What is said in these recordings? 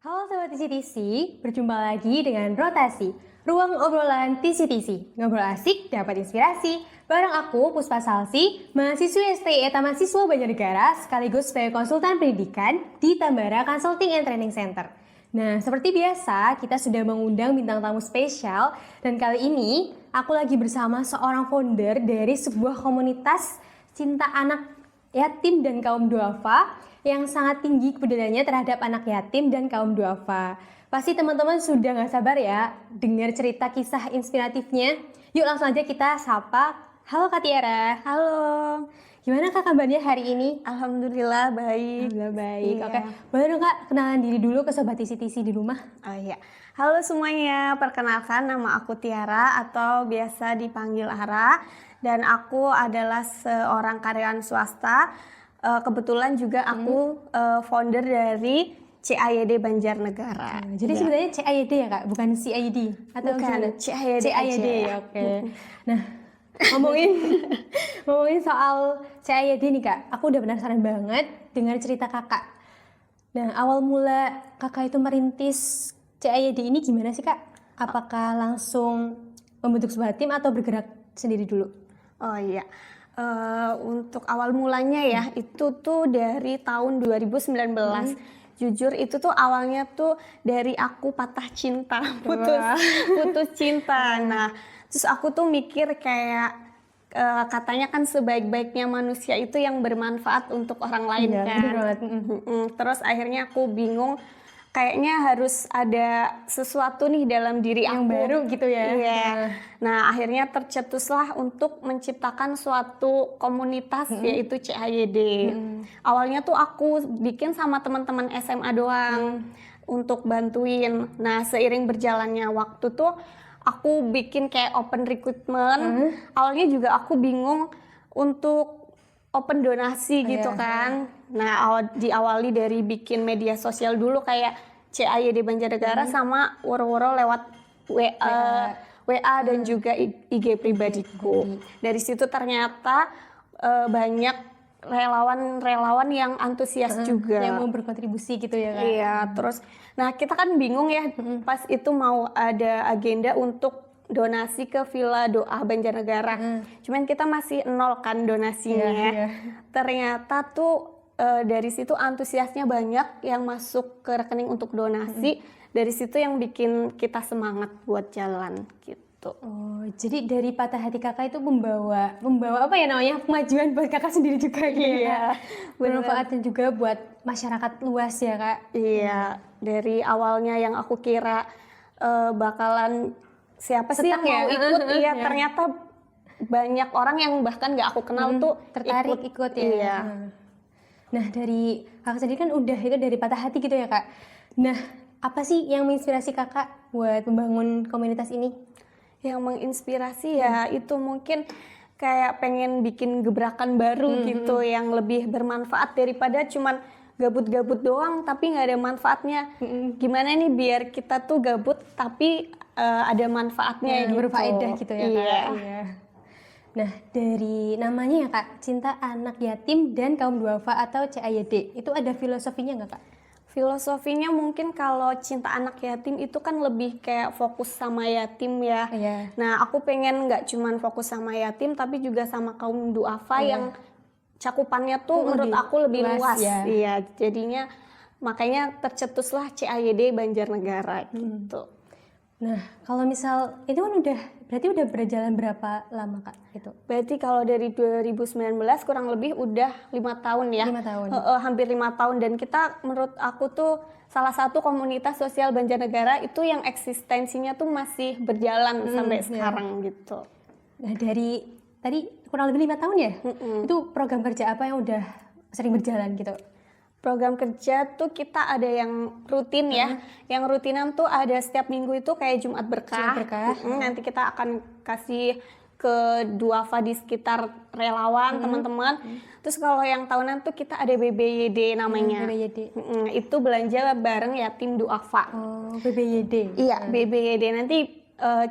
Halo Sobat TC-TC, berjumpa lagi dengan Rotasi, ruang obrolan TC-TC. Ngobrol asik, dapat inspirasi. Bareng aku, Puspa Salsi, mahasiswi STI Taman Siswa Banjarnegara, sekaligus sebagai konsultan pendidikan di Tambara Consulting and Training Center. Nah, seperti biasa, kita sudah mengundang bintang tamu spesial, dan kali ini aku lagi bersama seorang founder dari sebuah komunitas cinta anak yatim dan kaum duafa yang sangat tinggi kepeduliannya terhadap anak yatim dan kaum duafa. Pasti teman-teman sudah gak sabar ya dengar cerita kisah inspiratifnya. Yuk langsung aja kita sapa. Halo Kak Tiara. Halo, Gimana Kak kabarnya hari ini? alhamdulillah baik. Alhamdulillah baik. Iya. Oke, boleh dong Kak kenalan diri dulu ke Sobat TC-TC di rumah? Oh iya, halo semuanya. Perkenalkan nama aku Tiara atau biasa dipanggil Ara, dan aku adalah seorang karyawan swasta. Kebetulan juga aku founder dari CAYD Banjarnegara. Jadi Iya. sebenarnya CID ya Kak, bukan CID atau Bukan, gimana? CID CID, aja. oke. Nah, ngomongin soal CID nih Kak, aku udah penasaran banget dengan cerita Kakak. Nah, awal mula Kakak itu merintis CID ini gimana sih Kak? Apakah langsung membentuk sebuah tim atau bergerak sendiri dulu? Oh iya, untuk awal mulanya ya itu tuh dari tahun 2019. Jujur itu tuh awalnya tuh dari aku patah cinta, putus cinta. Nah, terus aku tuh mikir kayak katanya kan sebaik-baiknya manusia itu yang bermanfaat untuk orang lain Iya, kan. bener banget. Terus akhirnya aku bingung, kayaknya harus ada sesuatu nih dalam diri Yang aku. baru gitu ya. Iya. Nah, akhirnya tercetuslah untuk menciptakan suatu komunitas yaitu CAYD. Awalnya tuh aku bikin sama teman-teman SMA doang untuk bantuin. Nah, seiring berjalannya waktu tuh aku bikin kayak open recruitment. Awalnya juga aku bingung untuk open donasi gitu kan. Nah, diawali dari bikin media sosial dulu kayak CAYD Banjarnegara sama woro-woro lewat WA dan juga IG pribadiku. Dari situ ternyata banyak relawan-relawan yang antusias juga. Yang mau berkontribusi gitu ya Kak? Iya, terus nah kita kan bingung ya pas itu mau ada agenda untuk donasi ke Villa Doa Banjarnegara. Cuman kita masih nol kan donasinya. Iya. Ternyata tuh dari situ antusiasnya banyak yang masuk ke rekening untuk donasi. Dari situ yang bikin kita semangat buat jalan gitu. Oh, jadi dari patah hati Kakak itu membawa apa ya namanya, kemajuan buat Kakak sendiri juga gitu ya? Iya, Bermanfaat dan juga buat masyarakat luas ya Kak? Iya, dari awalnya yang aku kira bakalan siapa sih yang Stuck ya? mau ikut, iya ternyata banyak orang yang bahkan gak aku kenal tuh Tertarik ikut ya? Iya. Nah, dari Kakak sendiri kan udah itu dari patah hati gitu ya Kak? Nah, apa sih yang menginspirasi Kakak buat membangun komunitas ini? Yang menginspirasi ya itu mungkin kayak pengen bikin gebrakan baru gitu yang lebih bermanfaat daripada cuman gabut-gabut doang tapi nggak ada manfaatnya. Gimana nih biar kita tuh gabut tapi ada manfaatnya gitu. Berfaedah gitu ya Kak? Iya. Iya. Nah, dari namanya ya Kak, Cinta Anak Yatim dan Kaum Duafa atau CAYD, itu ada filosofinya nggak Kak? Filosofinya mungkin kalau cinta anak yatim itu kan lebih kayak fokus sama yatim ya. Iya. Nah, aku pengen nggak cuman fokus sama yatim tapi juga sama kaum duafa yang cakupannya tuh menurut aku lebih luas. ya. Iya, jadinya makanya tercetuslah CAYD Banjarnegara gitu. Nah, kalau misal itu kan berarti udah berjalan berapa lama Kak itu? Berarti kalau dari 2019 kurang lebih udah 5 tahun ya. 5 tahun. Hampir 5 tahun, dan kita menurut aku tuh salah satu komunitas sosial Banjarnegara itu yang eksistensinya tuh masih berjalan sampai sekarang gitu. Nah, dari tadi kurang lebih 5 tahun ya? Itu program kerja apa yang udah sering berjalan gitu? Program kerja tuh kita ada yang rutin ya. Yang rutinan tuh ada setiap minggu itu kayak Jumat Berkah. Jumat Berkah. Nanti kita akan kasih ke duafa di sekitar relawan teman-teman. Terus kalau yang tahunan tuh kita ada BBYD namanya. BBYD. Itu belanja bareng yatim duafa. Oh, BBYD. Iya, BBYD nanti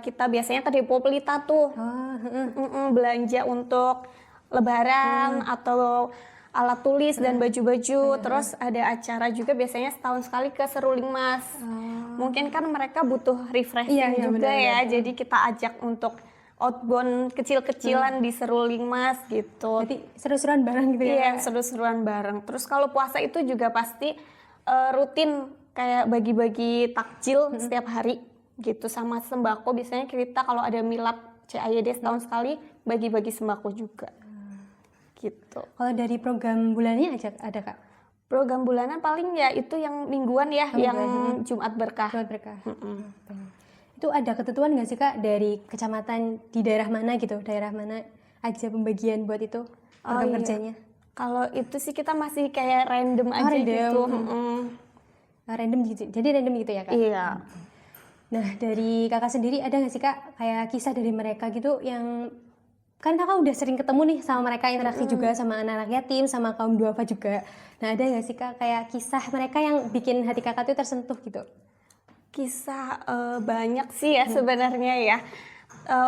kita biasanya ke Depo Pelita tuh. Oh, Belanja untuk Lebaran atau alat tulis dan baju-baju. Terus ada acara juga biasanya setahun sekali ke Seruling Mas. Mungkin kan mereka butuh refreshing Iya, juga ya. benar-benar. Jadi kita ajak untuk outbound kecil-kecilan di Seruling Mas gitu. Berarti seru-seruan bareng gitu ya? Iya, Kak? seru-seruan bareng. Terus kalau puasa itu juga pasti rutin kayak bagi-bagi takjil setiap hari gitu, sama sembako. Biasanya kita kalau ada milad CAYD setahun sekali bagi-bagi sembako juga. Gitu. Kalau dari program bulannya ada Kak? Program bulanan paling ya itu yang mingguan ya, yang Jumat Berkah. Jumat Berkah. Itu ada ketentuan nggak sih Kak dari kecamatan di daerah mana gitu? Daerah mana aja pembagian buat itu program iya. kerjanya? Kalau itu sih kita masih kayak random aja random. gitu. Random gitu. Jadi random gitu ya Kak? Iya. Nah dari Kakak sendiri ada nggak sih Kak kayak kisah dari mereka gitu yang kan Kakak udah sering ketemu nih sama mereka, interaksi juga sama anak-anak yatim, sama kaum duafa juga. Nah ada nggak sih Kak kayak kisah mereka yang bikin hati Kakak tuh tersentuh gitu? Kisah banyak sih ya sebenarnya ya.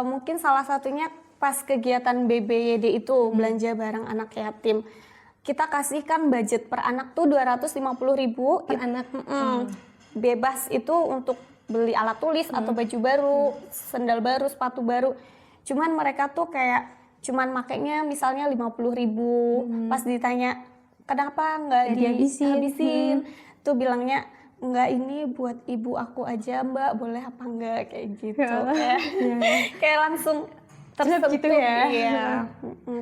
Mungkin salah satunya pas kegiatan BBYD itu belanja barang anak yatim. Kita kasihkan budget per anak tuh 250.000 Per anak. Bebas itu untuk beli alat tulis atau baju baru, sendal baru, sepatu baru. Cuman mereka tuh kayak cuman makainya misalnya 50.000. Pas ditanya kenapa nggak dihabisin, tuh bilangnya enggak, ini buat ibu aku aja Mbak, boleh apa enggak, kayak gitu. Kayak langsung tersentuh gitu ya. Iya.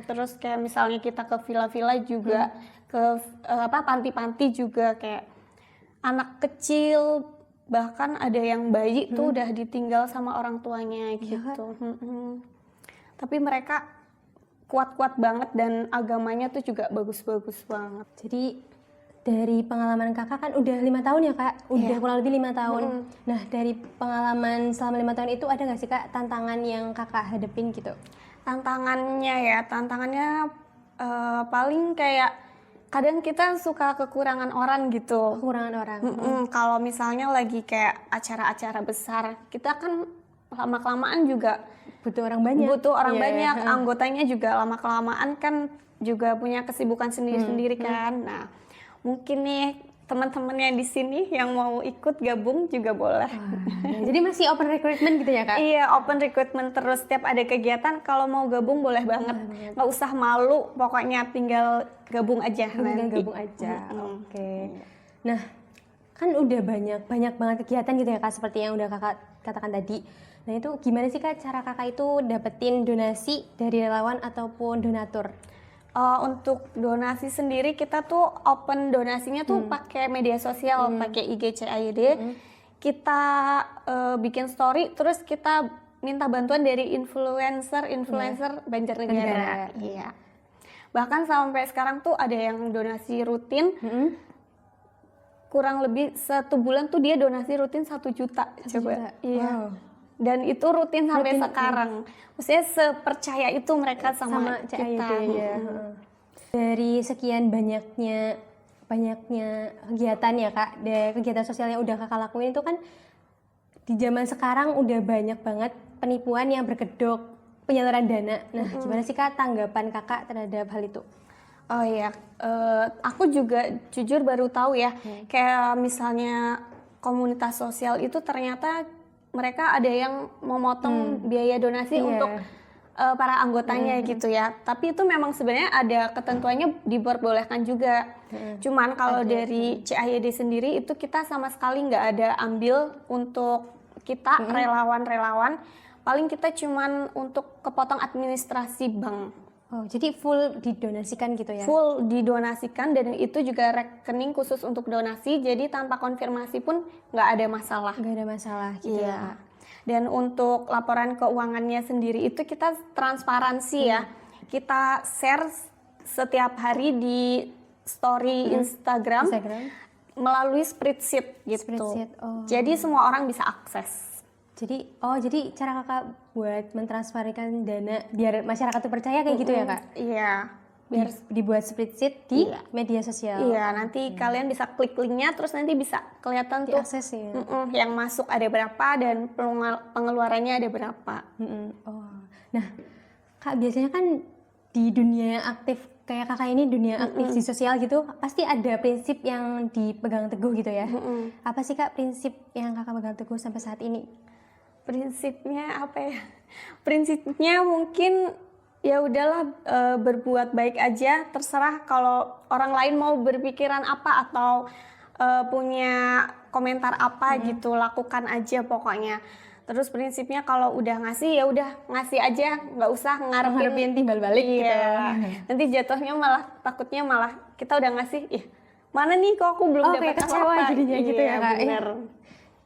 Terus kayak misalnya kita ke villa-villa juga, ke panti-panti juga, kayak anak kecil bahkan ada yang bayi tuh udah ditinggal sama orang tuanya gitu. Tapi mereka kuat-kuat banget dan agamanya tuh juga bagus-bagus banget. Jadi dari pengalaman Kakak kan udah 5 tahun ya Kak? Udah kurang lebih 5 tahun. Nah dari pengalaman selama 5 tahun itu ada nggak sih Kak tantangan yang Kakak hadepin gitu? Tantangannya paling kayak kadang kita suka kekurangan orang gitu. Kekurangan orang. Kalau misalnya lagi kayak acara-acara besar, kita kan lama-kelamaan juga Butuh orang banyak. banyak, anggotanya juga lama-kelamaan kan juga punya kesibukan sendiri-sendiri kan. Nah, mungkin nih teman-temannya di sini yang mau ikut gabung juga boleh. Jadi masih open recruitment gitu ya Kak? Iya, open recruitment terus, setiap ada kegiatan kalau mau gabung boleh banget. Nggak usah malu, pokoknya tinggal gabung aja nanti. Gabung aja. Oke. Nah, kan udah banyak banget kegiatan gitu ya Kak, seperti yang udah Kakak katakan tadi. Nah, itu gimana sih Kak cara Kakak itu dapetin donasi dari relawan ataupun donatur? Untuk donasi sendiri kita tuh open donasinya tuh pakai media sosial, pakai IG CAYD. Kita bikin story, terus kita minta bantuan dari influencer Banjarnegara. Iya. Bahkan sampai sekarang tuh ada yang donasi rutin. Kurang lebih 1 bulan tuh dia donasi rutin 1 juta. Coba. Iya. Wow. Dan itu rutin sampai sekarang. Maksudnya sepercaya itu mereka sama kita. Ya. Dari sekian banyaknya kegiatan ya Kak, dari kegiatan sosial yang udah Kakak lakuin itu kan di zaman sekarang udah banyak banget penipuan yang berkedok penyaluran dana. Nah, gimana sih Kak tanggapan Kakak terhadap hal itu? Oh iya, aku juga jujur baru tahu ya, kayak misalnya komunitas sosial itu ternyata mereka ada yang memotong biaya donasi untuk para anggotanya gitu ya. Tapi itu memang sebenarnya ada ketentuannya, diperbolehkan juga. Cuman kalau dari CAYD sendiri itu kita sama sekali nggak ada ambil untuk kita relawan-relawan. Paling kita cuman untuk kepotong administrasi bank. Oh, jadi full didonasikan gitu ya? Full didonasikan, dan itu juga rekening khusus untuk donasi, jadi tanpa konfirmasi pun nggak ada masalah. Nggak ada masalah gitu ya. Dan untuk laporan keuangannya sendiri itu kita transparansi ya. Kita share setiap hari di story Instagram melalui spreadsheet gitu. Jadi semua orang bisa akses. Jadi cara Kakak buat mentransferkan dana biar masyarakat tuh percaya kayak gitu ya Kak? Iya. Biar dibuat spreadsheet di media sosial. Iya, nanti kalian bisa klik linknya, terus nanti bisa kelihatan tuh diakses ya. Yang masuk ada berapa dan pengeluarannya ada berapa. Nah, Kak biasanya kan di dunia aktif kayak kakak ini dunia aktif di sosial gitu, pasti ada prinsip yang dipegang teguh gitu ya. Apa sih kak prinsip yang kakak pegang teguh sampai saat ini? Prinsipnya apa ya? Prinsipnya mungkin ya udahlah, berbuat baik aja, terserah kalau orang lain mau berpikiran apa atau punya komentar apa gitu, lakukan aja pokoknya. Terus prinsipnya kalau udah ngasih ya udah ngasih aja, nggak usah Ngarepin timbal balik gitu. Nanti jatuhnya malah takutnya malah kita udah ngasih, ih mana nih kok aku belum dapat kayak kecewa apa-apa. jadinya gitu ya kak. Bener.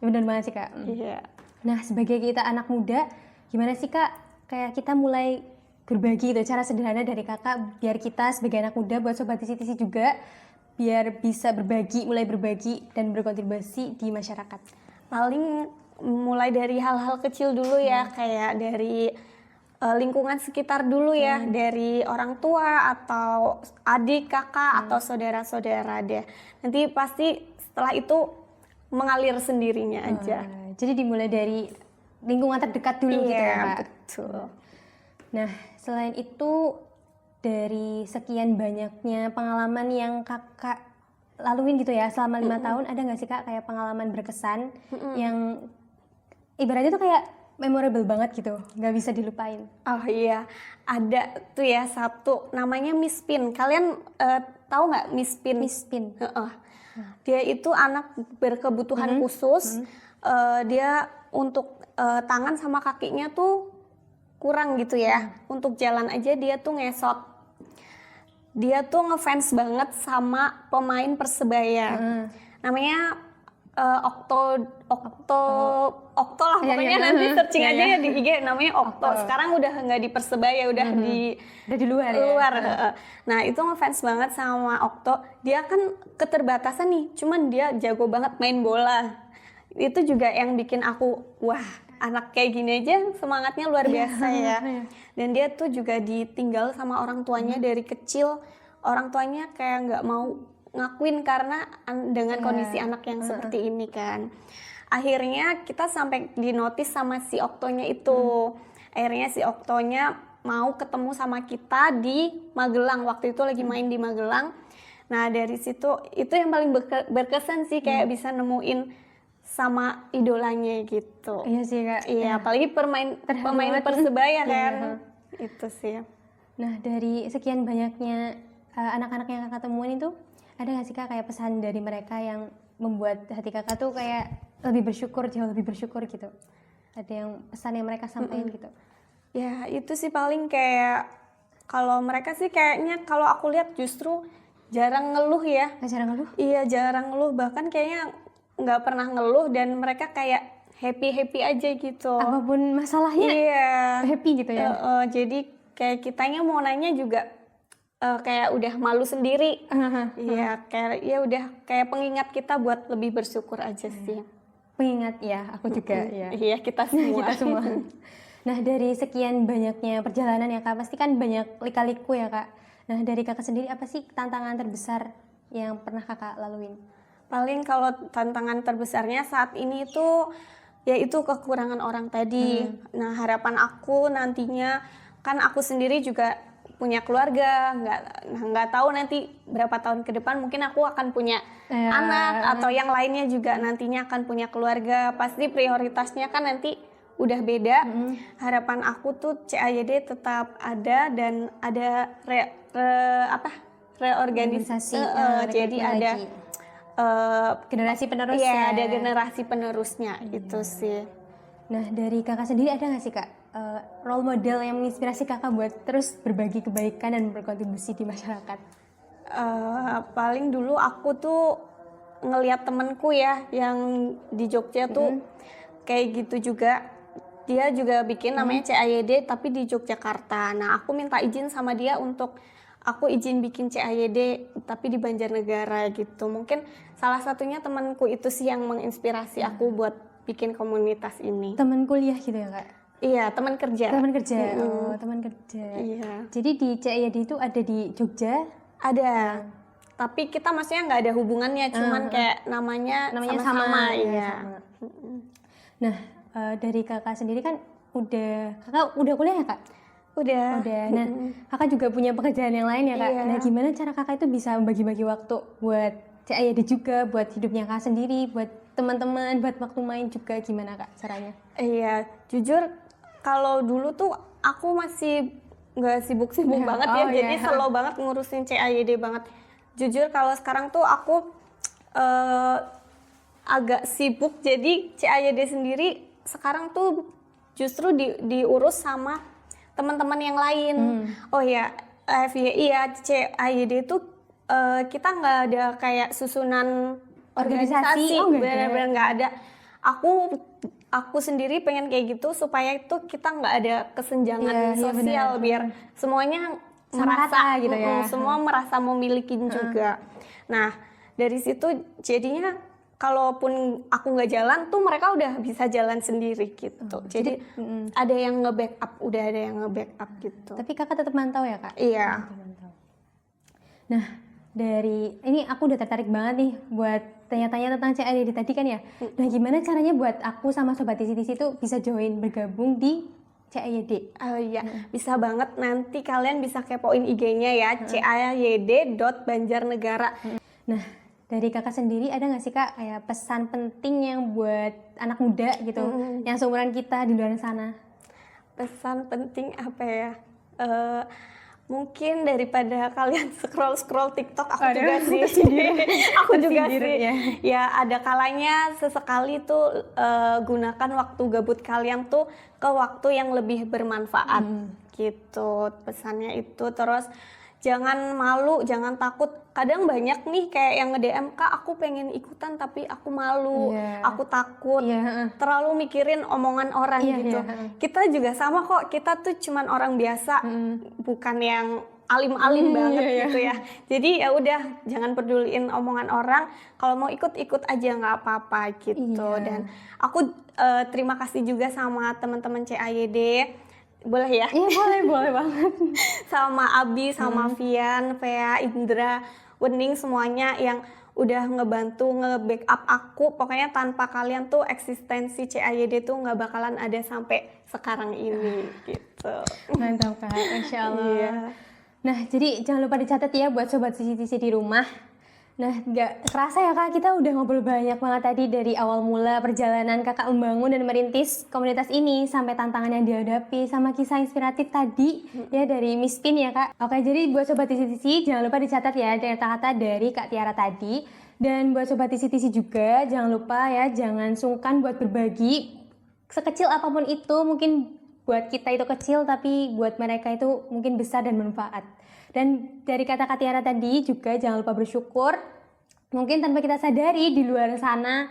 Bener banget sih kak. Iya. Nah sebagai kita anak muda, gimana sih kak kayak kita mulai berbagi gitu, cara sederhana dari kakak biar kita sebagai anak muda buat Sobat TC juga biar bisa mulai berbagi dan berkontribusi di masyarakat. Paling mulai dari hal-hal kecil dulu ya, kayak dari lingkungan sekitar dulu ya, dari orang tua atau adik, kakak atau saudara-saudara deh. Nanti pasti setelah itu mengalir sendirinya aja. Jadi dimulai dari lingkungan terdekat dulu gitu ya kak. Betul. Nah selain itu dari sekian banyaknya pengalaman yang kakak laluin gitu ya selama 5 tahun, ada nggak sih kak kayak pengalaman berkesan yang ibaratnya tuh kayak memorable banget gitu, nggak bisa dilupain? Oh iya, ada tuh ya satu namanya Miss Pin. Kalian tahu nggak Miss Pin? Miss Pin. Dia itu anak berkebutuhan khusus. Dia untuk tangan sama kakinya tuh kurang gitu ya. Untuk jalan aja dia tuh ngesot. Dia tuh ngefans banget sama pemain Persebaya. Namanya Okto lah pokoknya, nanti searching aja ya di IG, namanya Okto. Sekarang udah nggak di Persebaya, udah di luar ya. Nah itu ngefans banget sama Okto. Dia kan keterbatasan nih, cuman dia jago banget main bola. Itu juga yang bikin aku wah, anak kayak gini aja semangatnya luar biasa ya. Dan dia tuh juga ditinggal sama orang tuanya dari kecil. Orang tuanya kayak nggak mau ngakuin karena dengan kondisi anak yang seperti ini kan. Akhirnya kita sampai dinotis sama si Oktonya itu. Akhirnya si Oktonya mau ketemu sama kita di Magelang. Waktu itu lagi main di Magelang. Nah dari situ itu yang paling berkesan sih, kayak bisa nemuin sama idolanya gitu. Iya sih kak. Iya, apalagi pemain Persebaya kan. Itu sih. Nah dari sekian banyaknya anak-anak yang kakak temuin itu, ada nggak sih kak kayak pesan dari mereka yang membuat hati kakak tuh kayak lebih bersyukur, jauh lebih bersyukur gitu? Ada yang pesan yang mereka sampaikan gitu? Ya itu sih paling kayak kalau mereka sih kayaknya kalau aku lihat justru jarang ngeluh ya. Jarang ngeluh? Iya jarang ngeluh, bahkan kayaknya nggak pernah ngeluh dan mereka kayak happy aja gitu. Apapun masalahnya happy gitu ya? Jadi kayak kitanya mau nanya juga kayak udah malu sendiri. Iya, kayak ya udah kayak pengingat kita buat lebih bersyukur aja sih. Pengingat ya, aku juga ya. Iya, kita semua. Nah, dari sekian banyaknya perjalanan ya Kak, pasti kan banyak lika-liku ya Kak. Nah, dari Kakak sendiri apa sih tantangan terbesar yang pernah Kakak laluin? Paling kalau tantangan terbesarnya saat ini itu yaitu kekurangan orang tadi. Nah, harapan aku nantinya kan aku sendiri juga punya keluarga, nggak tahu nanti berapa tahun ke depan mungkin aku akan punya anak atau yang lainnya juga nantinya akan punya keluarga. Pasti prioritasnya kan nanti udah beda. Harapan aku tuh CAYD tetap ada dan ada reorganisasi. Jadi ada generasi penerus. Iya, ada generasi penerusnya itu sih. Nah, dari Kakak sendiri ada nggak sih Kak role model yang menginspirasi Kakak buat terus berbagi kebaikan dan berkontribusi di masyarakat? Paling dulu aku tuh ngelihat temenku ya yang di Jogja tuh kayak gitu juga. Dia juga bikin namanya CAYD tapi di Yogyakarta. Nah, aku minta izin sama dia untuk aku izin bikin CAYD tapi di Banjarnegara gitu. Mungkin salah satunya temanku itu sih yang menginspirasi aku buat bikin komunitas ini. Teman kuliah gitu ya Kak? Iya, teman kerja. Teman kerja. Oh, teman kerja. Iya. Jadi di CAYD itu ada di Jogja? Ada. Tapi kita maksudnya nggak ada hubungannya, cuman kayak namanya sama-sama. Iya. Nah, dari Kakak sendiri kan kakak udah kuliah ya Kak? Udah. Udah. Nah, kakak juga punya pekerjaan yang lain ya kak. Iya. Nah, gimana cara kakak itu bisa membagi-bagi waktu buat CAYD juga, buat hidupnya kakak sendiri, buat teman-teman, buat waktu main juga, gimana kak caranya? Iya, jujur kalau dulu tuh aku masih nggak sibuk-sibuk Ya, banget ya, oh jadi ya. slow banget ngurusin CAYD banget. Jujur kalau sekarang tuh aku eh, agak sibuk, jadi CAYD sendiri sekarang tuh justru diurus sama teman-teman yang lain. Oh ya, FYI ya, CAYD itu kita nggak ada kayak susunan Organisasi? organisasi, Oh, nggak ada. benar-benar nggak ada. Aku sendiri pengen kayak gitu supaya itu kita nggak ada kesenjangan Iya, iya, sosial, benar. biar semuanya Sama merasa rata gitu ya. semua merasa memiliki juga. Nah, dari situ jadinya kalaupun aku nggak jalan tuh mereka udah bisa jalan sendiri gitu. Jadi ada yang nge-backup, udah ada yang nge-backup gitu. Tapi kakak tetap mantau ya kak? Iya. Mantau. Nah, dari ini aku udah tertarik banget nih buat tanya-tanya tentang CAYD tadi kan ya. Nah, gimana caranya buat aku sama sobat TC tuh bisa join bergabung di CAYD? Oh iya, bisa banget, nanti kalian bisa kepoin IG-nya ya, cayd.banjarnegara. Nah, dari kakak sendiri ada nggak sih kak kayak pesan penting yang buat anak muda gitu, yang seumuran kita di luar sana? Pesan penting apa ya? Mungkin daripada kalian scroll TikTok, aku Aduh, juga sih. Aku juga tersindir sih. ya. Ya ada kalanya sesekali tuh gunakan waktu gabut kalian tuh ke waktu yang lebih bermanfaat gitu. Pesannya itu. Terus jangan malu, jangan takut. Kadang banyak nih kayak yang nge-DM, Kak aku pengen ikutan tapi aku malu, Iya. aku takut, Iya. terlalu mikirin omongan orang Iya, gitu. iya. Kita juga sama kok, kita tuh cuman orang biasa, bukan yang alim-alim banget iya. gitu ya. Jadi ya udah, jangan peduliin omongan orang. Kalau mau ikut aja, nggak apa-apa gitu. Iya. Dan aku terima kasih juga sama teman-teman CAYD. Boleh ya? Iya boleh banget. Sama Abi, sama Vian, Vea, Indra, Wening, semuanya yang udah ngebantu nge-backup aku. Pokoknya tanpa kalian tuh eksistensi CAYD tuh nggak bakalan ada sampai sekarang ini gitu. Mantap kak, Insya Allah. Iya. Nah, jadi jangan lupa dicatat ya buat sobat CCTC di rumah. Nah, nggak kerasa ya kak, kita udah ngobrol banyak banget tadi dari awal mula perjalanan kakak membangun dan merintis komunitas ini sampai tantangan yang dihadapi sama kisah inspiratif tadi ya dari Miss Pin ya kak. Oke, jadi buat sobat TCTC jangan lupa dicatat ya kata-kata dari Kak Tiara tadi. Dan buat sobat TCTC juga jangan lupa ya, jangan sungkan buat berbagi sekecil apapun itu. Mungkin buat kita itu kecil tapi buat mereka itu mungkin besar dan bermanfaat. Dan dari kata Kak Tiara tadi juga jangan lupa bersyukur. Mungkin tanpa kita sadari di luar sana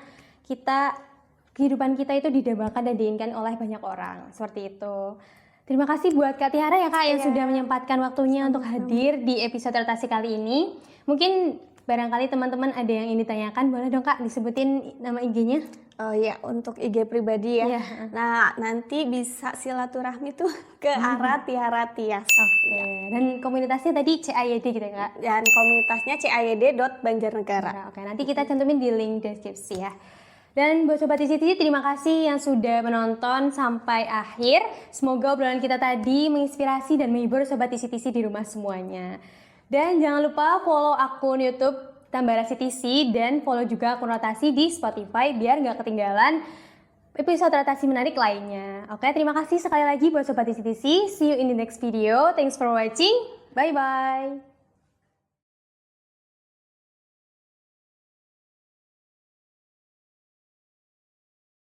kehidupan kita itu didambakan dan diinginkan oleh banyak orang. Seperti itu. Terima kasih buat Kak Tiara ya Kak yang sudah menyempatkan waktunya untuk hadir di episode Rotasi kali ini. Mungkin barangkali teman-teman ada yang ingin ditanyakan, boleh dong Kak disebutin nama IG-nya? Oh iya, untuk IG pribadi ya. Iya. Nah, nanti bisa silaturahmi tuh ke arah Tiara Tias. Oke. Dan komunitasnya tadi CAYD gitu ya Kak? Dan komunitasnya cayd.banjarnegara. Oke, nanti kita cantumin di link deskripsi ya. Dan buat Sobat TCTC, terima kasih yang sudah menonton sampai akhir. Semoga obrolan kita tadi menginspirasi dan menghibur Sobat TCTC di rumah semuanya. Dan jangan lupa follow akun YouTube Tambara CTC dan follow juga akun Rotasi di Spotify biar nggak ketinggalan episode Rotasi menarik lainnya. Oke, terima kasih sekali lagi buat Sobat TCTC. See you in the next video. Thanks for watching. Bye-bye.